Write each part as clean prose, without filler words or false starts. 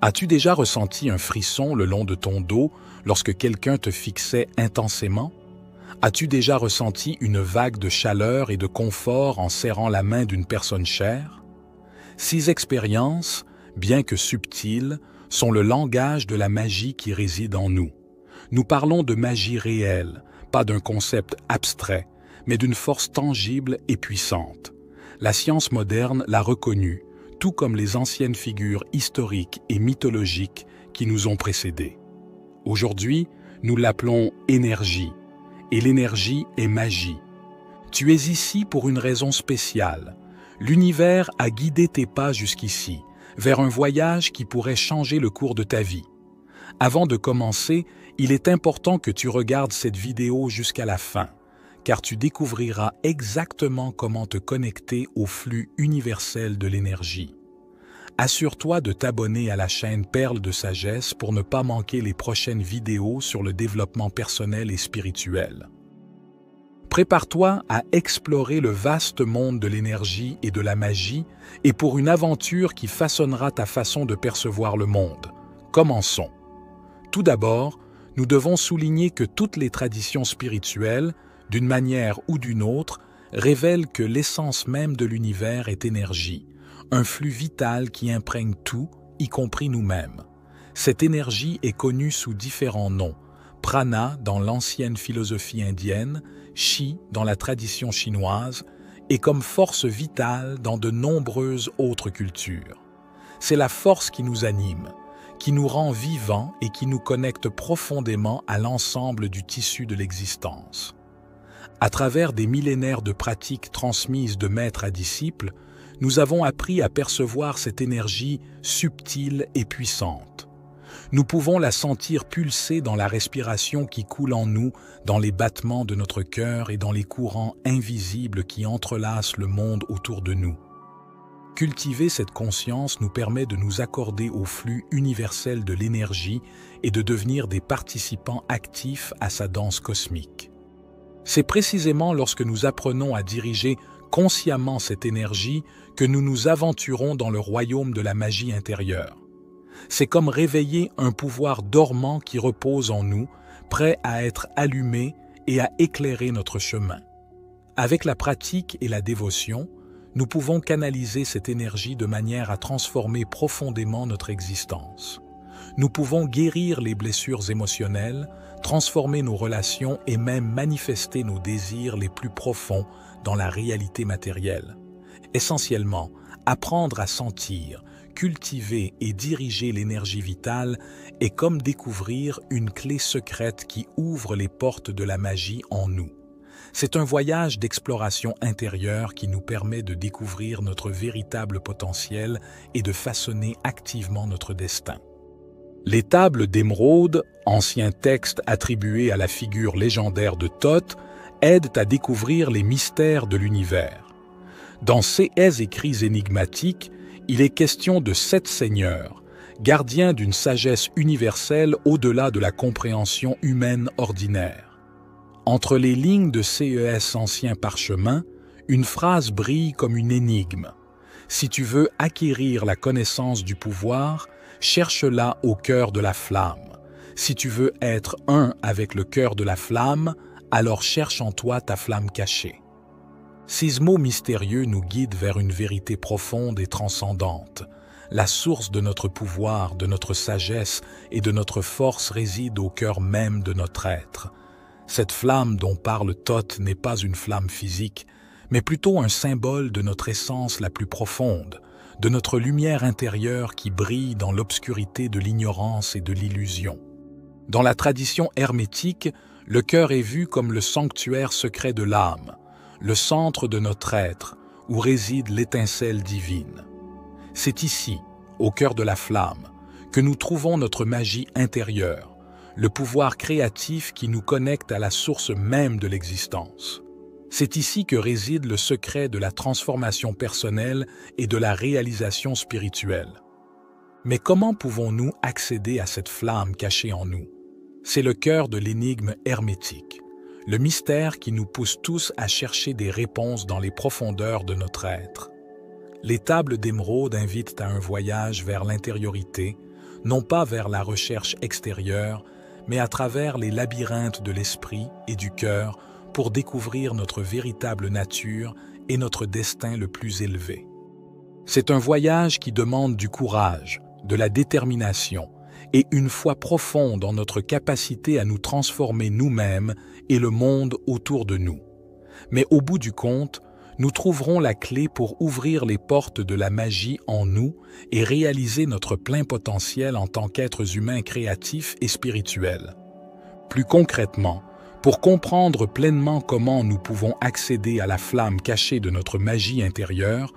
As-tu déjà ressenti un frisson le long de ton dos lorsque quelqu'un te fixait intensément? As-tu déjà ressenti une vague de chaleur et de confort en serrant la main d'une personne chère? Ces expériences, bien que subtiles, sont le langage de la magie qui réside en nous. Nous parlons de magie réelle, pas d'un concept abstrait, mais d'une force tangible et puissante. La science moderne l'a reconnue, tout comme les anciennes figures historiques et mythologiques qui nous ont précédés. Aujourd'hui, nous l'appelons énergie, et l'énergie est magie. Tu es ici pour une raison spéciale. L'univers a guidé tes pas jusqu'ici, vers un voyage qui pourrait changer le cours de ta vie. Avant de commencer, il est important que tu regardes cette vidéo jusqu'à la fin, car tu découvriras exactement comment te connecter au flux universel de l'énergie. Assure-toi de t'abonner à la chaîne Perles de Sagesse pour ne pas manquer les prochaines vidéos sur le développement personnel et spirituel. Prépare-toi à explorer le vaste monde de l'énergie et de la magie et pour une aventure qui façonnera ta façon de percevoir le monde. Commençons. Tout d'abord, nous devons souligner que toutes les traditions spirituelles, d'une manière ou d'une autre, révèlent que l'essence même de l'univers est énergie, un flux vital qui imprègne tout, y compris nous-mêmes. Cette énergie est connue sous différents noms, prana dans l'ancienne philosophie indienne, chi dans la tradition chinoise, et comme force vitale dans de nombreuses autres cultures. C'est la force qui nous anime, qui nous rend vivants et qui nous connecte profondément à l'ensemble du tissu de l'existence. À travers des millénaires de pratiques transmises de maître à disciple, nous avons appris à percevoir cette énergie subtile et puissante. Nous pouvons la sentir pulser dans la respiration qui coule en nous, dans les battements de notre cœur et dans les courants invisibles qui entrelacent le monde autour de nous. Cultiver cette conscience nous permet de nous accorder au flux universel de l'énergie et de devenir des participants actifs à sa danse cosmique. C'est précisément lorsque nous apprenons à diriger consciemment cette énergie que nous nous aventurons dans le royaume de la magie intérieure. C'est comme réveiller un pouvoir dormant qui repose en nous, prêt à être allumé et à éclairer notre chemin. Avec la pratique et la dévotion, nous pouvons canaliser cette énergie de manière à transformer profondément notre existence. Nous pouvons guérir les blessures émotionnelles, transformer nos relations et même manifester nos désirs les plus profonds dans la réalité matérielle. Essentiellement, apprendre à sentir, cultiver et diriger l'énergie vitale est comme découvrir une clé secrète qui ouvre les portes de la magie en nous. C'est un voyage d'exploration intérieure qui nous permet de découvrir notre véritable potentiel et de façonner activement notre destin. Les tables d'émeraude, ancien texte attribué à la figure légendaire de Thoth, aident à découvrir les mystères de l'univers. Dans ces écrits énigmatiques, il est question de 7 seigneurs, gardiens d'une sagesse universelle au-delà de la compréhension humaine ordinaire. Entre les lignes de ces anciens parchemins, une phrase brille comme une énigme. Si tu veux acquérir la connaissance du pouvoir, cherche-la au cœur de la flamme. Si tu veux être un avec le cœur de la flamme, alors cherche en toi ta flamme cachée. Ces mots mystérieux nous guident vers une vérité profonde et transcendante. La source de notre pouvoir, de notre sagesse et de notre force réside au cœur même de notre être. Cette flamme dont parle Thoth n'est pas une flamme physique, mais plutôt un symbole de notre essence la plus profonde, de notre lumière intérieure qui brille dans l'obscurité de l'ignorance et de l'illusion. Dans la tradition hermétique, le cœur est vu comme le sanctuaire secret de l'âme, le centre de notre être, où réside l'étincelle divine. C'est ici, au cœur de la flamme, que nous trouvons notre magie intérieure, le pouvoir créatif qui nous connecte à la source même de l'existence. C'est ici que réside le secret de la transformation personnelle et de la réalisation spirituelle. Mais comment pouvons-nous accéder à cette flamme cachée en nous? C'est le cœur de l'énigme hermétique, le mystère qui nous pousse tous à chercher des réponses dans les profondeurs de notre être. Les tables d'émeraude invitent à un voyage vers l'intériorité, non pas vers la recherche extérieure, mais à travers les labyrinthes de l'esprit et du cœur pour découvrir notre véritable nature et notre destin le plus élevé. C'est un voyage qui demande du courage, de la détermination et une foi profonde en notre capacité à nous transformer nous-mêmes et le monde autour de nous. Mais au bout du compte, nous trouverons la clé pour ouvrir les portes de la magie en nous et réaliser notre plein potentiel en tant qu'êtres humains créatifs et spirituels. Plus concrètement, pour comprendre pleinement comment nous pouvons accéder à la flamme cachée de notre magie intérieure,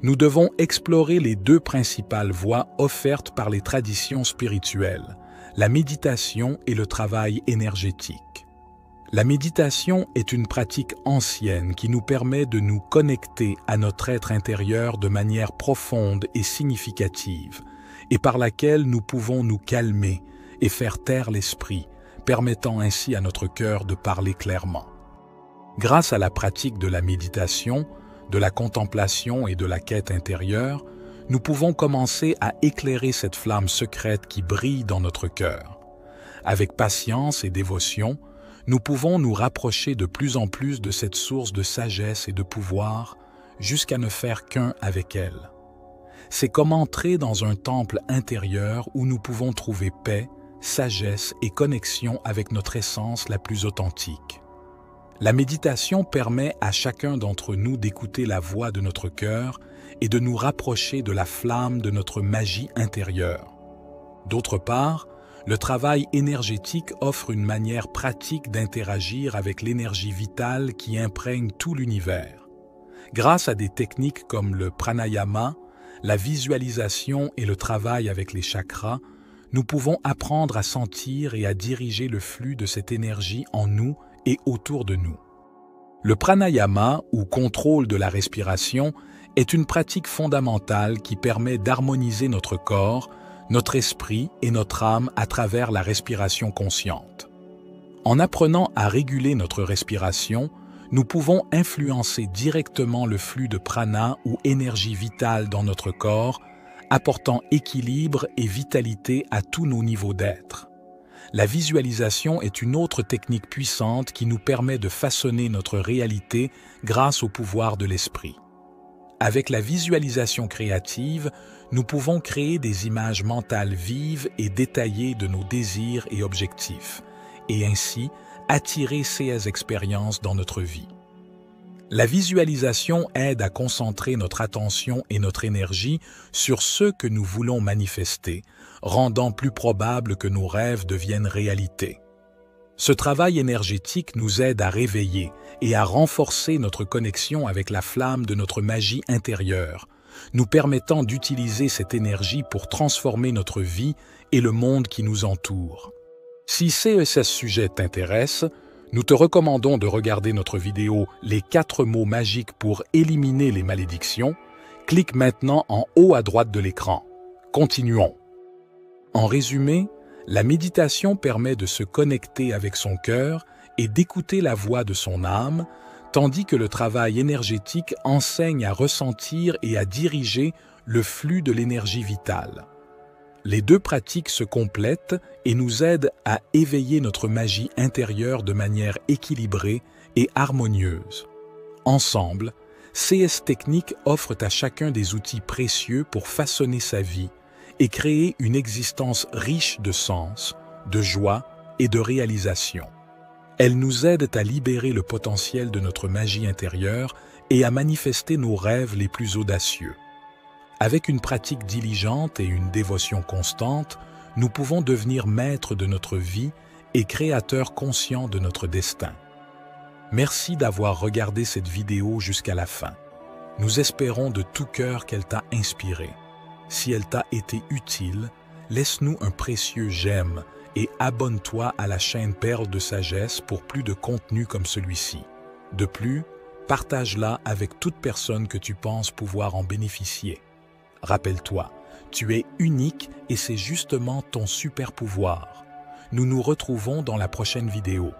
nous devons explorer les deux principales voies offertes par les traditions spirituelles, la méditation et le travail énergétique. La méditation est une pratique ancienne qui nous permet de nous connecter à notre être intérieur de manière profonde et significative, et par laquelle nous pouvons nous calmer et faire taire l'esprit, permettant ainsi à notre cœur de parler clairement. Grâce à la pratique de la méditation, de la contemplation et de la quête intérieure, nous pouvons commencer à éclairer cette flamme secrète qui brille dans notre cœur. Avec patience et dévotion, nous pouvons nous rapprocher de plus en plus de cette source de sagesse et de pouvoir jusqu'à ne faire qu'un avec elle. C'est comme entrer dans un temple intérieur où nous pouvons trouver paix, sagesse et connexion avec notre essence la plus authentique. La méditation permet à chacun d'entre nous d'écouter la voix de notre cœur et de nous rapprocher de la flamme de notre magie intérieure. D'autre part, le travail énergétique offre une manière pratique d'interagir avec l'énergie vitale qui imprègne tout l'univers. Grâce à des techniques comme le pranayama, la visualisation et le travail avec les chakras, nous pouvons apprendre à sentir et à diriger le flux de cette énergie en nous et autour de nous. Le pranayama, ou contrôle de la respiration, est une pratique fondamentale qui permet d'harmoniser notre corps, notre esprit et notre âme à travers la respiration consciente. En apprenant à réguler notre respiration, nous pouvons influencer directement le flux de prana ou énergie vitale dans notre corps, apportant équilibre et vitalité à tous nos niveaux d'être. La visualisation est une autre technique puissante qui nous permet de façonner notre réalité grâce au pouvoir de l'esprit. Avec la visualisation créative, nous pouvons créer des images mentales vives et détaillées de nos désirs et objectifs, et ainsi attirer ces expériences dans notre vie. La visualisation aide à concentrer notre attention et notre énergie sur ce que nous voulons manifester, rendant plus probable que nos rêves deviennent réalité. Ce travail énergétique nous aide à réveiller et à renforcer notre connexion avec la flamme de notre magie intérieure, nous permettant d'utiliser cette énergie pour transformer notre vie et le monde qui nous entoure. Si ce sujet t'intéresse, nous te recommandons de regarder notre vidéo « Les 4 mots magiques pour éliminer les malédictions ». Clique maintenant en haut à droite de l'écran. Continuons. En résumé, la méditation permet de se connecter avec son cœur et d'écouter la voix de son âme, tandis que le travail énergétique enseigne à ressentir et à diriger le flux de l'énergie vitale. Les deux pratiques se complètent et nous aident à éveiller notre magie intérieure de manière équilibrée et harmonieuse. Ensemble, CS Techniques offrent à chacun des outils précieux pour façonner sa vie et créer une existence riche de sens, de joie et de réalisation. Elles nous aident à libérer le potentiel de notre magie intérieure et à manifester nos rêves les plus audacieux. Avec une pratique diligente et une dévotion constante, nous pouvons devenir maîtres de notre vie et créateurs conscients de notre destin. Merci d'avoir regardé cette vidéo jusqu'à la fin. Nous espérons de tout cœur qu'elle t'a inspiré. Si elle t'a été utile, laisse-nous un précieux j'aime et abonne-toi à la chaîne Perles de Sagesse pour plus de contenu comme celui-ci. De plus, partage-la avec toute personne que tu penses pouvoir en bénéficier. Rappelle-toi, tu es unique et c'est justement ton super pouvoir. Nous nous retrouvons dans la prochaine vidéo.